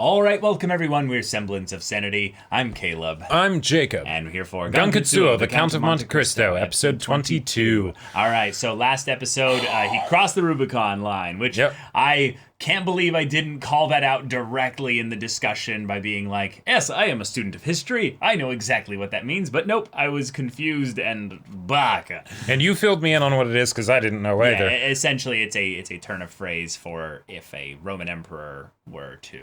All right, welcome everyone. We're Semblance of Sanity. I'm Caleb. I'm Jacob. And we're here for Gankutsuou, the Count of Monte Cristo, episode 22. All right, so last episode, he crossed the Rubicon line, which I can't believe I didn't call that out directly in the discussion by being like, yes, I am a student of history. I know exactly what that means. But nope, I was confused and baka. And you filled me in on what it is because I didn't know either. Yeah, essentially, it's a turn of phrase for if a Roman emperor were to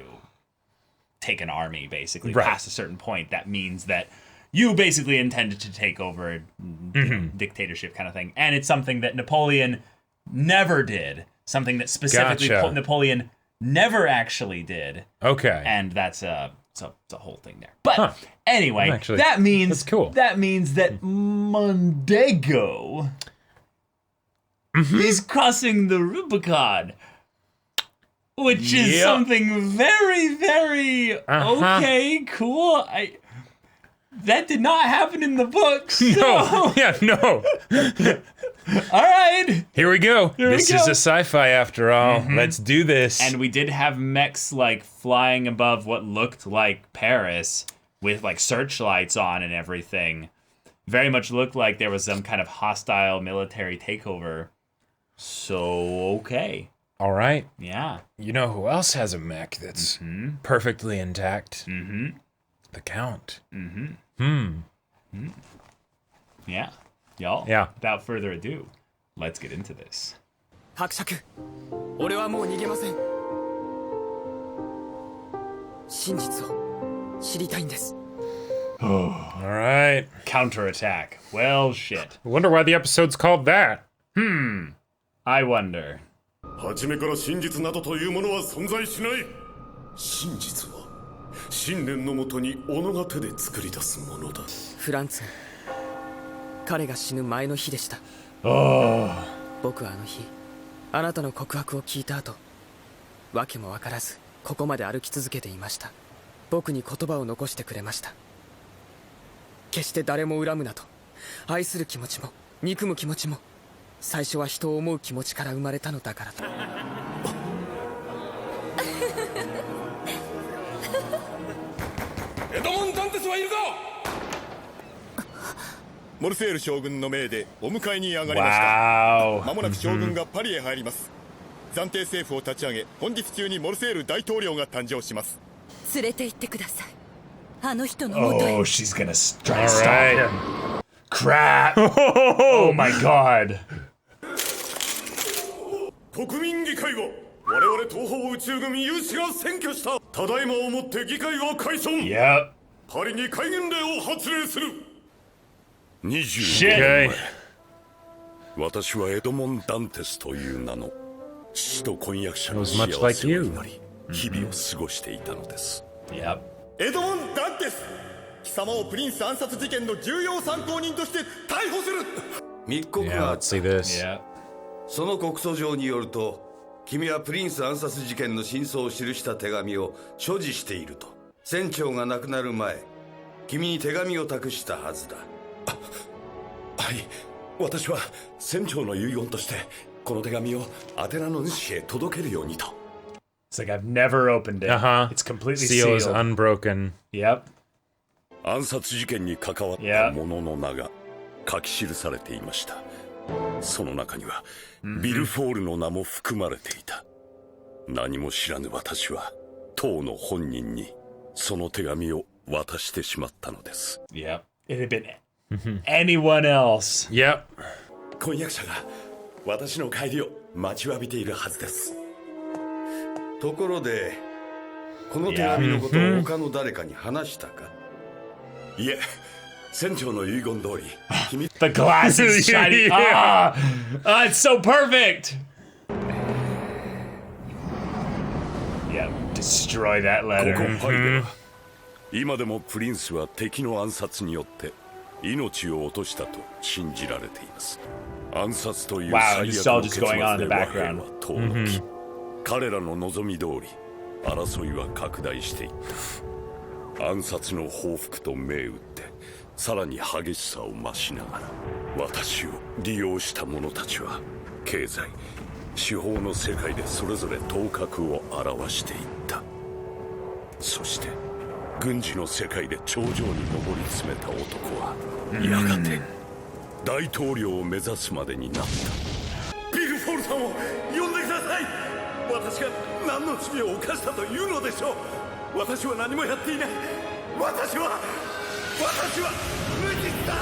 take an army, basically, past a certain point. That means that you basically intended to take over dictatorship kind of thing. And it's something that Napoleon never did. Something that specifically Napoleon never actually did. Okay. And that's a whole thing there. But anyway, that means that Mondego is crossing the Rubicon. Which is something very, very okay, cool. That did not happen in the books. So. No. All right. Here we go. This is a sci-fi after all. Let's do this. And we did have mechs like flying above what looked like Paris with like searchlights on and everything. Very much looked like there was some kind of hostile military takeover. So, okay. All right. Yeah. You know who else has a mech that's perfectly intact? The Count. Yeah. Y'all. Yeah. Without further ado, let's get into this. 伯爵、俺はもう逃げません。真実を知りたいんです。 All right. Counterattack. Well, shit. I wonder why the episode's called that. I wonder. 初めから真実などというものは存在しない。真実は信念のもとに己が手で作り出すものだ。フランツ、彼が死ぬ前の日でした。僕はあの日、あなたの告白を聞いた後、訳も分からずここまで歩き続けていました。僕に言葉を残してくれました。決して誰も恨むなと。愛する気持ちも憎む気持ちも。最初は人を思う気持ちから生まれたのだからと。エドモン・ダンテスはいるか。モルセール将軍の命でお迎えに上がりました。間もなく将軍がパリへ入ります。暫定政府を立ち上げ、本日中にモルセール大統領が誕生します。連れて行ってください。あの人の元へ。Oh, she's gonna try to stop him. Crap! Oh my god. 国民議会は我々東方宇宙組有志が占拠した。ただいまをもって議会は解散。Yep. パリに戒厳令を発令する。25年前、私はエドモン・ダンテスという名の父と婚約者の幸せを祈り、日々を過ごしていたのです。Yep. エドモン・ダンテス、貴様をプリンス暗殺事件の重要参考人として逮捕する。密告 Yeah, があっ let's た。 see this. Yep. その告訴状によると、君はプリンス暗殺事件の真相を記した手紙を所持していると。船長が亡くなる前、君に手紙を託したはずだ。はい、私は船長の遺言としてこの手紙を宛名の主へ届けるようにと。 It's like I've never opened it. It's completely Seal is sealed. unbroken. Yep. 暗殺事件に関わった者の名が書き記されていました。その中にはビルフォールの名も含まれていた。何も知らぬ私は当の本人にその手紙を渡してしまったのです。 Yep. It had been anyone else. Yep. 婚約者が私の帰りを待ちわびているはずです。ところで、この手紙のことを他の誰かに話したか？いえ、船長の遺言通り、君 The glass is shiny. It's so perfect. Yeah, destroy that こ letter. こパリでは今でもプリンスは敵の暗殺によって命を落としたと信じられています。暗殺という最悪の結末で和平は遠のき、彼らの望み通り争いは拡大していった。暗殺の報復と銘打ってさらに激しさを増しながら私を利用した者たちは経済、司法の世界でそれぞれ頭角を現していった。そして軍事の世界で頂上に上り詰めた男はやがて大統領を目指すまでになった。ビルフォールさんを呼んでください。私が何の罪を犯したというのでしょう。私は何もやっていない。私は無実だ。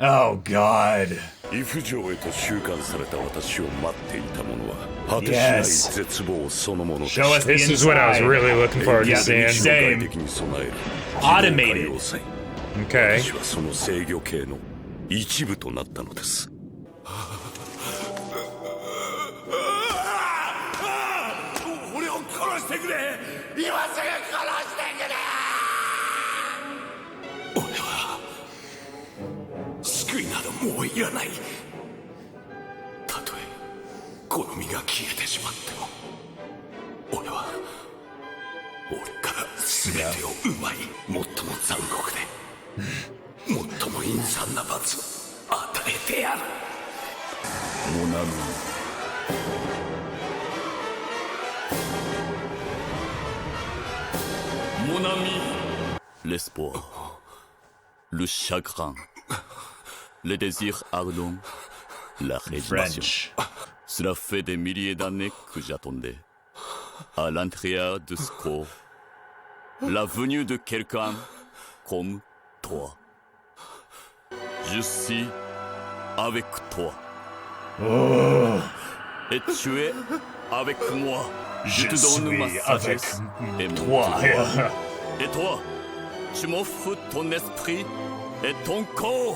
Oh God. イフ城へと収監された私を待っていたものは果てしない絶望そのものでした。 Show us the This is what I was inside. really looking forward to seeing. Same. Automated. 私はその制御系の一部となったのです。俺を殺してくれ。今すぐ殺してくれ。俺は救いなどもういらない。たとえこの身が消えてしまっても俺は俺から全てを奪い最も残酷で最も陰惨な罰を与えてやる。モナミMon ami, l'espoir, le chagrin, le désir ardent, la résignation. Cela fait des milliers d'années que j'attendais, à l'intérieur de ce corps, la venue de quelqu'un comme toi. Je suis avec toi. Et tu es avec moi. Je te donne ma sagesse et mon pouvoir. Et toi, tu m'offres ton esprit et ton corps.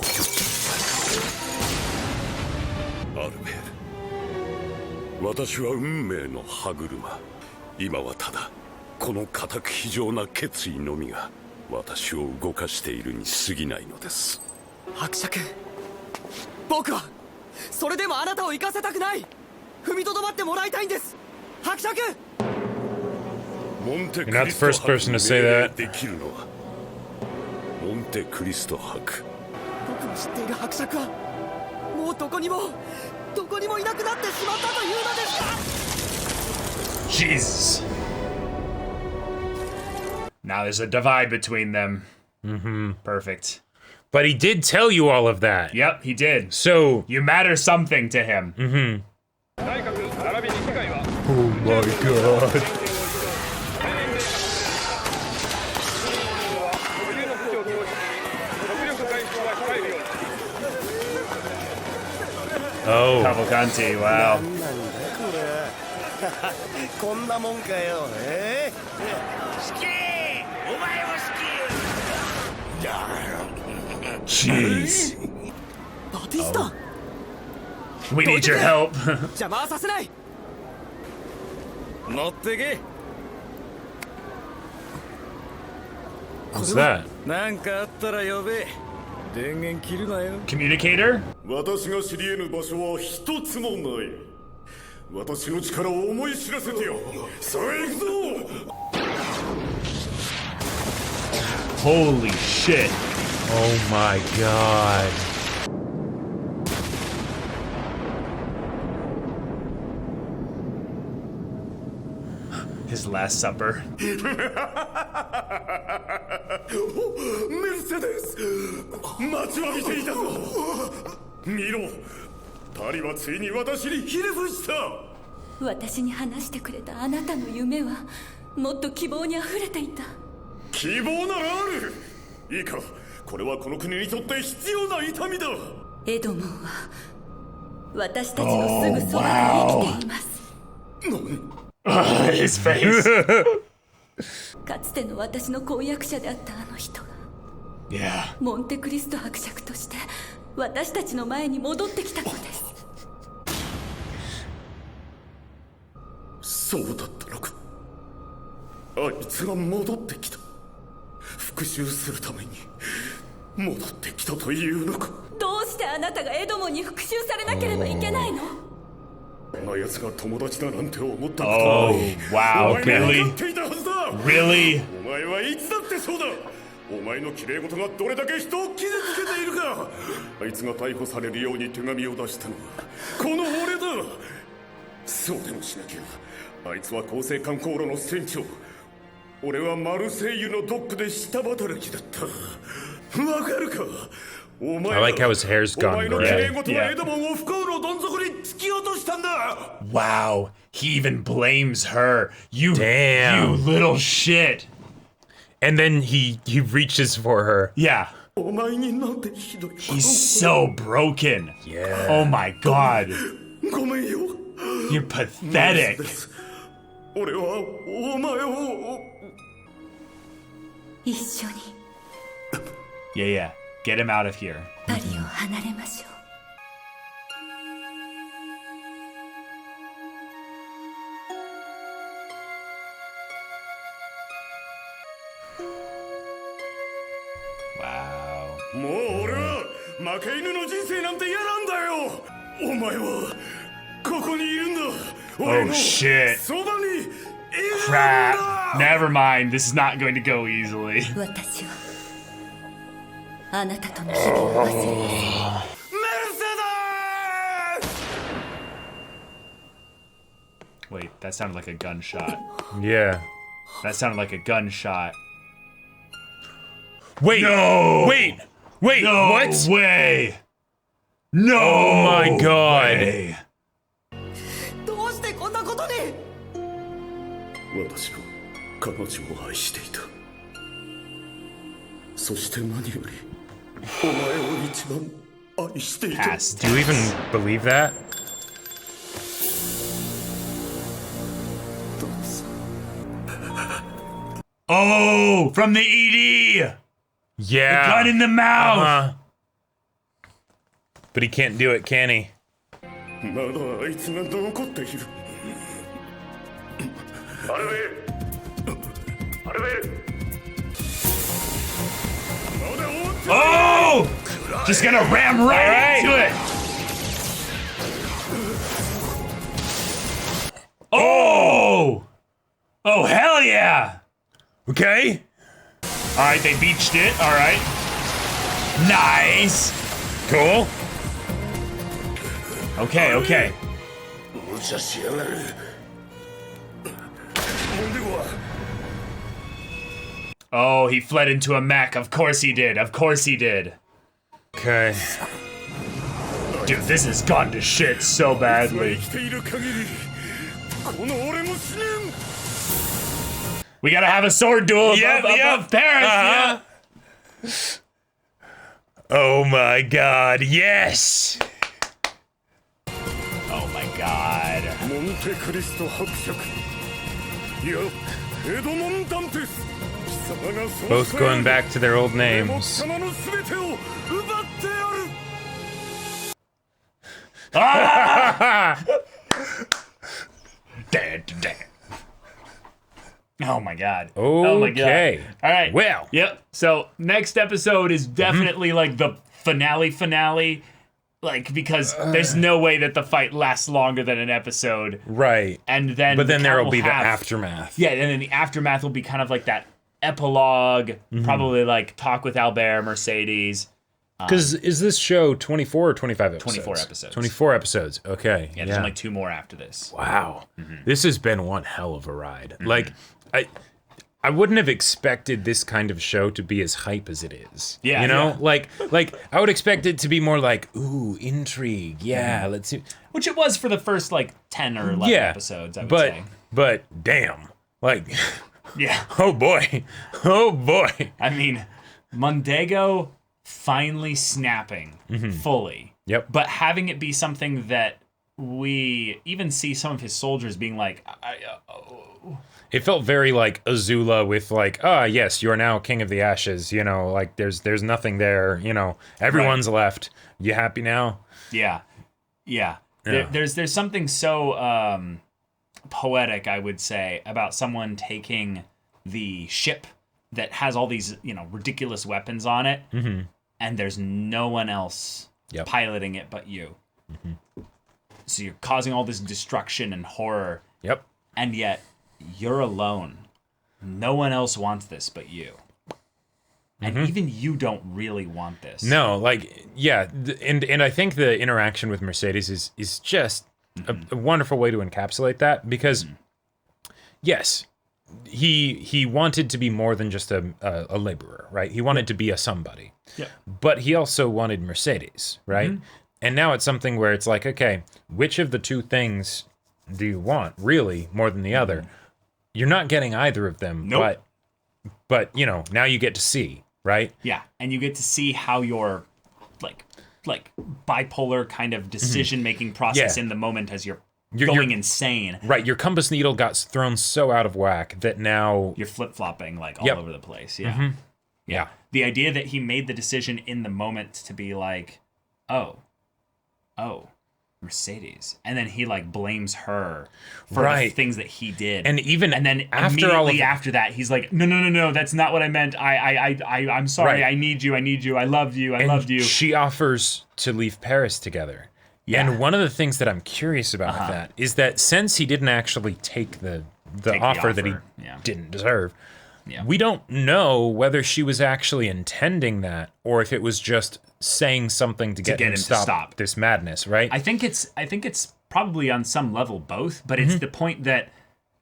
Albert, 私は運命の歯車。今はただこの固く非常な決意のみが私を動かしているに過ぎないのです。伯爵、僕はそれでもあなたを行かせたくない。踏みとどまってもらいたいんです。伯爵。You're not the first person to say that. できるのはモンテクリスト伯。僕の知っている伯爵はもうどこにもいなくなってしまったというのですか。 Jesus. Now there's a divide between them. Perfect. But he did tell you all of that. Yep, he did. So You matter something to him. oh my god. Oh. Cavalcanti, wow. こんなもんかよ。好き。お前も好き。 Jeez. バティスタ、 We need your help. 邪魔はさせない。乗ってけ。 What's that? なんかあったら呼べ。電源切るなよ。 Communicator? 私が知り得ぬ場所は一つもない。私の力を思い知らせてよ。さあ行くぞ。 Holy shit. Oh my god. His Last Supper. メルセデス、待ちわびていたぞ。見ろ、タリはついに私にひれ伏した。私に話してくれたあなたの夢はもっと希望にあふれていた。希望ならある。いいか、これはこの国にとって必要な痛みだ。エドモンは私たちのすぐそばで生きています。 His face. かつての私の婚約者であったあの人が Yeah. モンテクリスト伯爵として私たちの前に戻ってきたのです。そうだったのか。あいつが戻ってきた。復讐するために戻ってきたというのか。どうしてあなたがエドモンに復讐されなければいけないの？あんな奴が友達だなんて思ったこと Oh, ない。 wow, お前に really? 分かっていたはずだ。 Really? お前はいつだってそうだ。お前の綺麗事がどれだけ人を傷つけているか。あいつが逮捕されるように手紙を出したのはこの俺だ。そうでもしなきゃあいつは厚生観光路の船長。俺はマルセイユのドックで下働きだった。わかるか? I like how his hair's gone gray. Wow, he even blames her. You, damn, you little shit. And then he reaches for her. Yeah. He's so broken. Yeah. Oh my god. You're pathetic. Yeah. Get him out of here. Wow. Oh shit. Crap. Never mind. This is not going to go easily. Wait, that sounded like a gunshot. Yeah. That sounded like a gunshot. Wait. No. Wait. No what? Way. No. Oh my god. Way. Past Do you even believe that? Oh, from the ED. Yeah. The gun in the mouth. But he can't do it, can he? Oh! Just gonna ram right into it. Oh! Oh, hell yeah! Okay. All right, they beached it. All right. Nice. Cool. Okay. Oh, he fled into a mech. Of course he did. Okay. Dude, this has gone to shit so badly. We gotta have a sword duel above Paris. Yeah. Oh my god, yes! Oh my god. Monte Cristo Both going back to their old names. Damn. Oh my god. Okay. Oh my god. All right. Well. Yep. So next episode is definitely like the finale. Like, because there's no way that the fight lasts longer than an episode. Right. And then But then there will be the aftermath. Yeah, and then the aftermath will be kind of like that epilogue, probably like talk with Albert, Mercedes. Because is this show 24 or 25 episodes? 24 episodes. 24 episodes. Okay. Yeah, there's only 2 more after this. Wow. This has been one hell of a ride. Like, I wouldn't have expected this kind of show to be as hype as it is. Yeah. You know? Yeah. Like I would expect it to be more like, ooh, intrigue. Yeah, let's see. Which it was for the first like 10 or 11 episodes, I would say. But damn. Like, yeah. Oh boy. I mean, Mondego finally snapping fully. Yep. But having it be something that we even see some of his soldiers being like, It felt very like Azula with like, yes, you are now King of the Ashes. You know, like there's nothing there. You know, everyone's left. You happy now? Yeah. There's something so poetic, I would say, about someone taking the ship that has all these, ridiculous weapons on it, and there's no one else piloting it but you. So you're causing all this destruction and horror. Yep. And yet you're alone. No one else wants this but you. And even you don't really want this. No, like, yeah, and I think the interaction with Mercedes is just a wonderful way to encapsulate that, because, yes, he wanted to be more than just a laborer, right? He wanted to be a somebody. Yeah. But he also wanted Mercedes, right? Mm-hmm. And now it's something where it's like, okay, which of the two things do you want, really, more than the other? You're not getting either of them, nope. but you know, now you get to see, right? Yeah, and you get to see how your like bipolar kind of decision-making process in the moment as you're going insane. Right, your compass needle got thrown so out of whack that now... You're flip-flopping, like, all over the place, yeah. Yeah. The idea that he made the decision in the moment to be like, oh, Mercedes. And then he, like, blames her for the things that he did. And then immediately after that, he's like, no, that's not what I meant. I'm sorry, I need you, I loved you. She offers to leave Paris together. Yeah. And one of the things that I'm curious about with that is that since he didn't actually take the offer that he didn't deserve, we don't know whether she was actually intending that or if it was just saying something to get him to stop this madness, right? I think it's probably on some level both, but it's the point that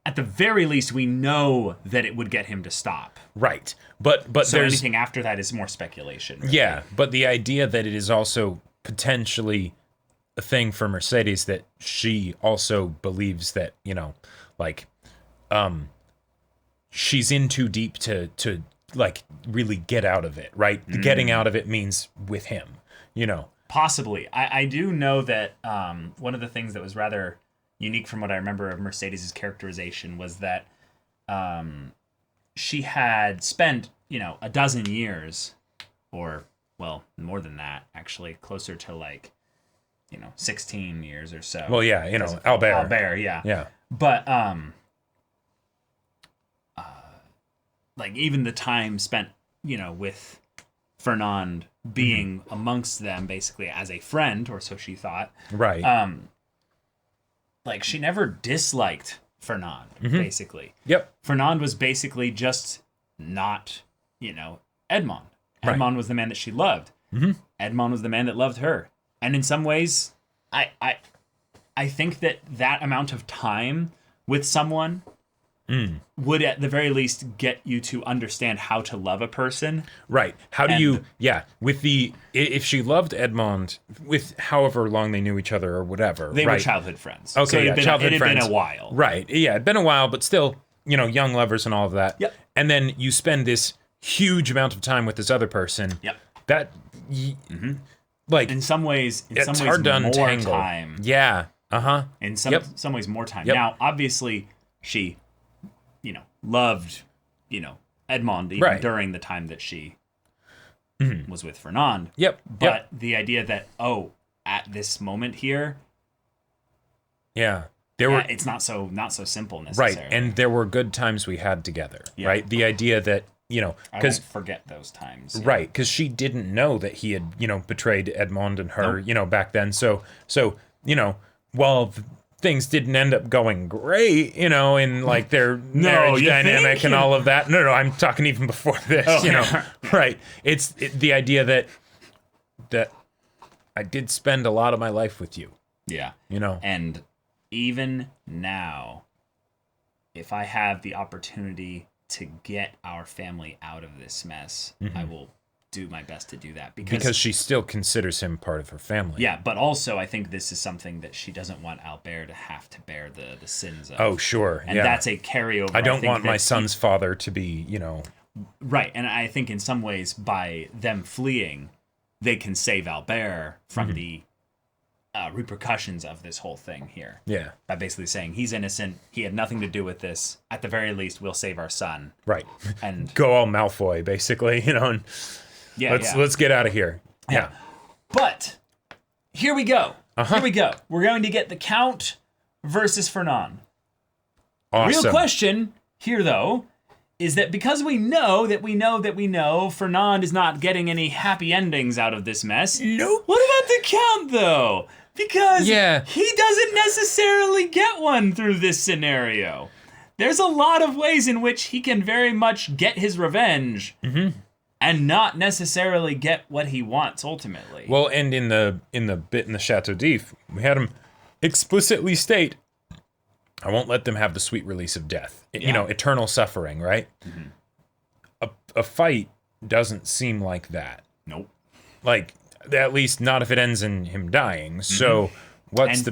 at the very least we know that it would get him to stop. Right. But so anything after that is more speculation. Really. Yeah, but the idea that it is also potentially a thing for Mercedes that she also believes that, you know, like she's in too deep to like really get out of it, right? Getting out of it means with him, you know. Possibly. I do know that one of the things that was rather unique from what I remember of Mercedes' characterization was that she had spent, you know, a dozen years, or, well, more than that, actually, closer to like, you know, 16 years or so. Well, yeah, you know, Albert, yeah. Yeah. But, like, even the time spent, you know, with Fernand being amongst them basically as a friend, or so she thought. Right. Like, she never disliked Fernand, basically. Yep. Fernand was basically just not, you know, Edmond. Edmond was the man that she loved. Edmond was the man that loved her. And in some ways, I think that amount of time with someone would at the very least get you to understand how to love a person. Right. How do you, if she loved Edmond, with however long they knew each other or whatever. They were childhood friends. Okay, so it had been a while. Right. Yeah, it'd been a while, but still, you know, young lovers and all of that. Yep. And then you spend this huge amount of time with this other person. Yep. That, like, in some ways, hard to untangle. More time. Yeah. In some ways, more time. Now, obviously, she, you know, loved, you know, Edmond even during the time that she was with Fernand. But the idea that, at this moment here, it's not so simple necessarily. Right, and there were good times we had together. Right, the idea that, you know, because forget those times. Right, because she didn't know that he had, you know, betrayed Edmond and her, you know, back then. So you know, while things didn't end up going great, you know, in like their marriage dynamic and all of that. No, I'm talking even before this, you know. Right. It's the idea that I did spend a lot of my life with you. Yeah. You know. And even now, if I have the opportunity to get our family out of this mess, I will do my best to do that because she still considers him part of her family. Yeah, but also I think this is something that she doesn't want Albert to have to bear the sins of. Oh, sure. And that's a carryover. I don't want my son's father to be, you know. Right, and I think in some ways by them fleeing, they can save Albert from the repercussions of this whole thing here. Yeah. By basically saying he's innocent, he had nothing to do with this. At the very least, we'll save our son. Right. And go all Malfoy, basically, you know. And let's get out of here. Yeah. But here we go. Here we go. We're going to get the Count versus Fernand. Awesome. Real question here, though, is that because we know Fernand is not getting any happy endings out of this mess. Nope. What about the Count, though? Because he doesn't necessarily get one through this scenario. There's a lot of ways in which he can very much get his revenge and not necessarily get what he wants ultimately. Well, and in the bit in the Chateau d'If, we had him explicitly state I won't let them have the sweet release of death. You know, eternal suffering, right? A fight doesn't seem like that. Nope. Like, at least not if it ends in him dying. So what's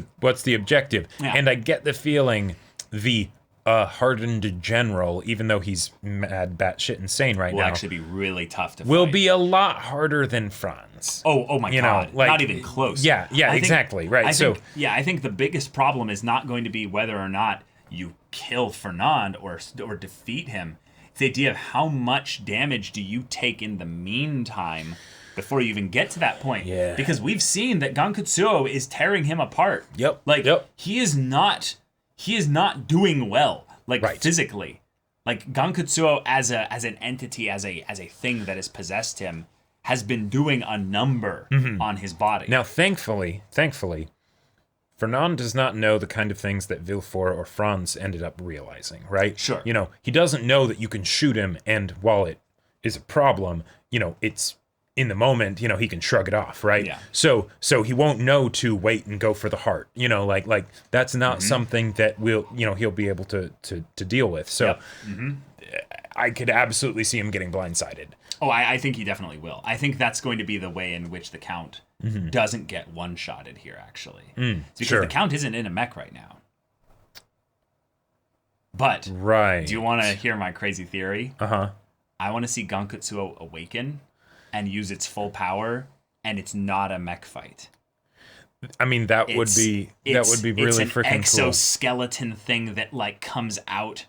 the objective? Yeah. And I get the feeling the hardened general, even though he's mad batshit insane right will now, actually be really tough to will fight. be a lot harder than Franz. Oh my God. Like, not even close. Yeah, exactly. Right. I think the biggest problem is not going to be whether or not you kill Fernand or defeat him. It's the idea of how much damage do you take in the meantime before you even get to that point. Yeah. Because we've seen that Gankutsuou is tearing him apart. Yep. Like, Yep. he is not doing well, like, Right. physically. Like, Gankutsuou as an entity, as a thing that has possessed him, has been doing a number on his body. Now, thankfully, Fernand does not know the kind of things that Villefort or Franz ended up realizing, right? Sure. You know, he doesn't know that you can shoot him, and while it is a problem, you know, it's in the moment, you know, he can shrug it off, right? Yeah. So he won't know to wait and go for the heart, you know, like that's not something that he'll be able to deal with. So I could absolutely see him getting blindsided. Oh, I think he definitely will. I think that's going to be the way in which the Count doesn't get one-shotted here, actually. It's because sure. the Count isn't in a mech right now. But, Right. do you want to hear my crazy theory? Uh-huh. I want to see Gankutsuou awaken and use its full power, and it's not a mech fight. I mean, that would be really freaking cool. It's an exoskeleton thing that, like, comes out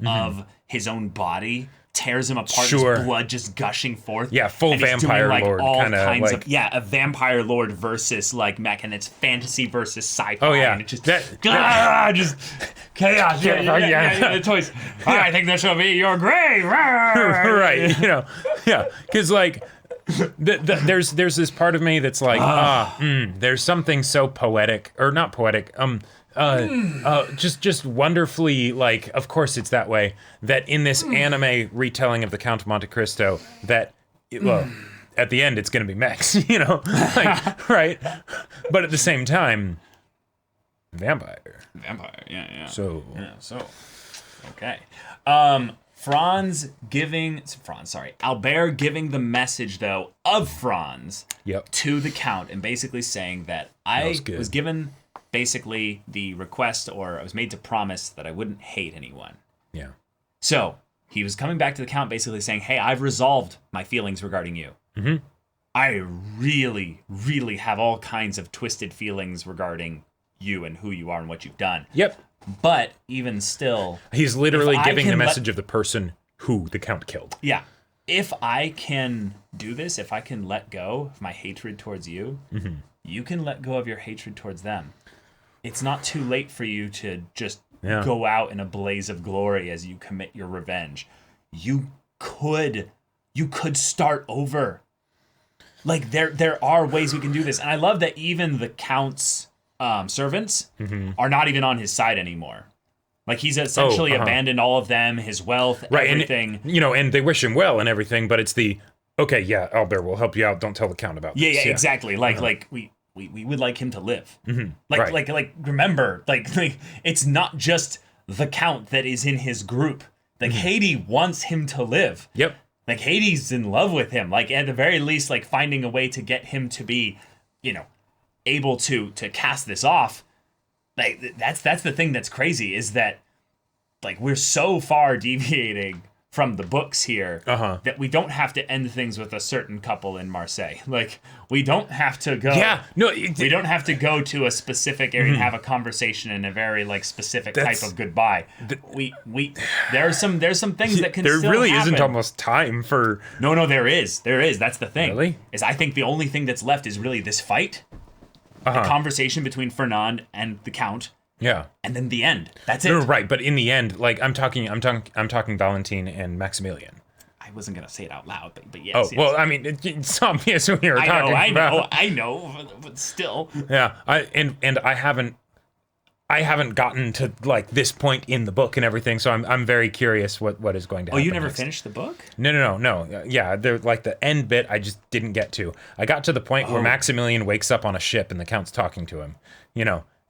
of his own body, tears him apart, Sure. his blood just gushing forth. Yeah, full and he's vampire doing, like, lord all kinda, kinds like- of a vampire lord versus like mech, and it's fantasy versus sci-fi. Oh, yeah. and it's just That- just chaos. Yeah, the toys. I think this will be your grave. Right, you know, yeah, because like there's this part of me that's like there's something so poetic, or not poetic, just wonderfully, like, of course it's that way, that in this anime retelling of the Count of Monte Cristo, that well, at the end it's gonna be mechs, you know, like, right, but at the same time, vampire. Yeah. So Okay. Albert giving the message, though, of Franz Yep. to the Count, and basically saying that I was good. was given basically the request, or I was made to promise that I wouldn't hate anyone. Yeah. So he was coming back to the Count, basically saying, hey, I've resolved my feelings regarding you. I really, really have all kinds of twisted feelings regarding you and who you are and what you've done. Yep. But even still, He's literally if I giving the can message of the person who the Count killed. yeah, if I can do this, if I can let go of my hatred towards you, you can let go of your hatred towards them. It's not too late for you to just go out in a blaze of glory as you commit your revenge. You could start over. Like, there are ways we can do this. And I love that even the Count's servants are not even on his side anymore. Like, he's essentially abandoned all of them, his wealth, everything. And, and they wish him well and everything, but it's the, okay, yeah, Albert, we'll help you out. Don't tell the Count about this. Yeah, exactly. Like we would like him to live. Right. Like remember, like it's not just the Count that is in his group. Like, Haiti wants him to live. Yep. Like, Hades in love with him. Like, at the very least, like, finding a way to get him to be, able to cast this off. Like, that's the thing that's crazy, is that, like, we're so far deviating from the books here that we don't have to end things with a certain couple in Marseille. Like, we don't have to go. Yeah, no, we don't have to go to a specific area and have a conversation in a very, like, specific type of goodbye. There's some things that can there still really happen. isn't almost time for. No, there is. That's the thing. Really? Is I think the only thing that's left is really this fight, the conversation between Fernand and the Count. Yeah. And then the end. That's it. No, right, but in the end, like, I'm talking Valentine and Maximilian. I wasn't gonna say it out loud, but yes. Oh, yes. well, I mean, it's obvious who you're talking about. I know, but still. Yeah, I haven't gotten to, like, this point in the book and everything, so I'm very curious what is going to happen. Oh, you never next. finished the book? No. Yeah, like the end bit I just didn't get to. I got to the point where Maximilian wakes up on a ship and the Count's talking to him,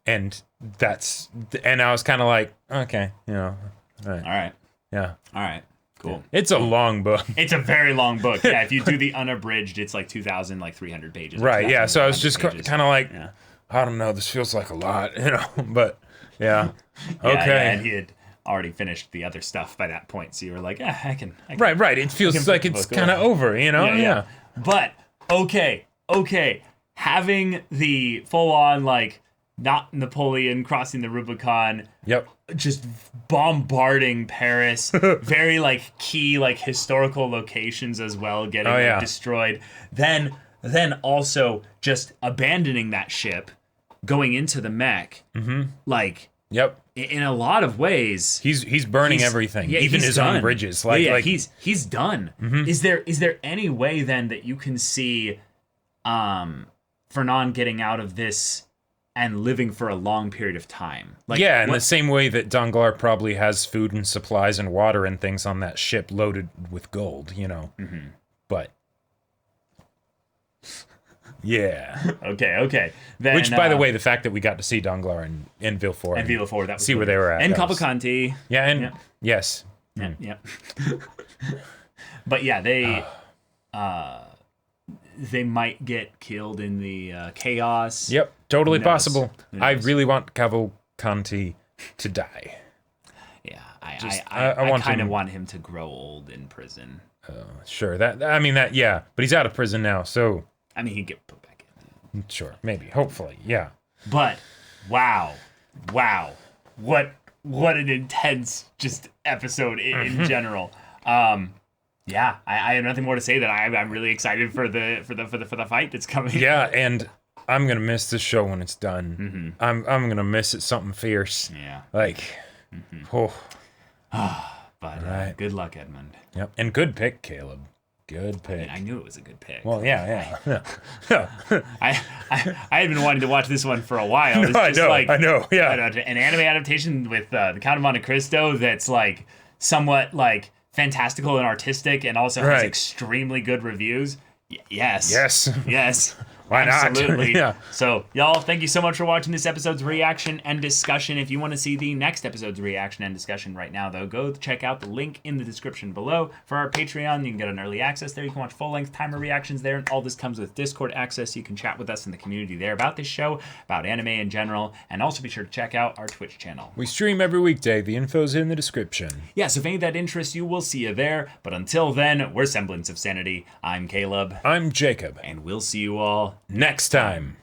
and and I was kind of like, okay, you know, all right. Yeah. All right. Cool. It's a long book. It's a very long book. Yeah, if you do the unabridged, it's like 2,300 pages. Right, yeah. So I was just kind of like, I don't know, this feels like a lot, you know, but yeah. Okay. Yeah, and he had already finished the other stuff by that point, so you were like, I can. Right. It feels like it's kind of over, you know? Yeah. But, okay. Having the full-on, like, not Napoleon crossing the Rubicon. Yep. Just bombarding Paris. Very, like, key, like, historical locations as well getting destroyed. Then also just abandoning that ship, going into the mech. Mm-hmm. Like, yep. In a lot of ways, he's burning everything, even his own bridges. Like he's done. Mm-hmm. Is there any way then that you can see Fernand getting out of this and living for a long period of time? Like, in the same way that Danglars probably has food and supplies and water and things on that ship loaded with gold, you know. Mm-hmm. But yeah. Okay. Then, which, by the way, the fact that we got to see Danglars and Villefort that was see where they were at, and Cavalcanti. Yeah, and yes. Yeah. But yeah, they might get killed in the chaos. Yep, totally possible. I really want Cavalcanti to die. Yeah, I kind of want him to grow old in prison. Sure, but he's out of prison now, so I mean, he'd get put back in. Sure, maybe, hopefully, yeah. But wow, what an intense just episode in general. Yeah, I have nothing more to say. That I'm really excited for the fight that's coming. Yeah, and I'm gonna miss this show when it's done. Mm-hmm. I'm gonna miss it something fierce. Yeah, like, but good luck, Edmund. Yep, and good pick, Caleb. Good pick. I mean, I knew it was a good pick. Well, yeah. I had been wanting to watch this one for a while. It's I know. Yeah, an anime adaptation with the Count of Monte Cristo that's like somewhat like fantastical and artistic, and also has extremely good reviews. Yes. Why not? Absolutely. Yeah. So, y'all, thank you so much for watching this episode's reaction and discussion. If you want to see the next episode's reaction and discussion right now, though, go check out the link in the description below for our Patreon. You can get an early access there. You can watch full-length timer reactions there, and all this comes with Discord access. You can chat with us in the community there about this show, about anime in general, and also be sure to check out our Twitch channel. We stream every weekday. The info's in the description. Yeah, so if any of that interests you, we'll see you there. But until then, we're Semblance of Sanity. I'm Caleb. I'm Jacob. And we'll see you all next time.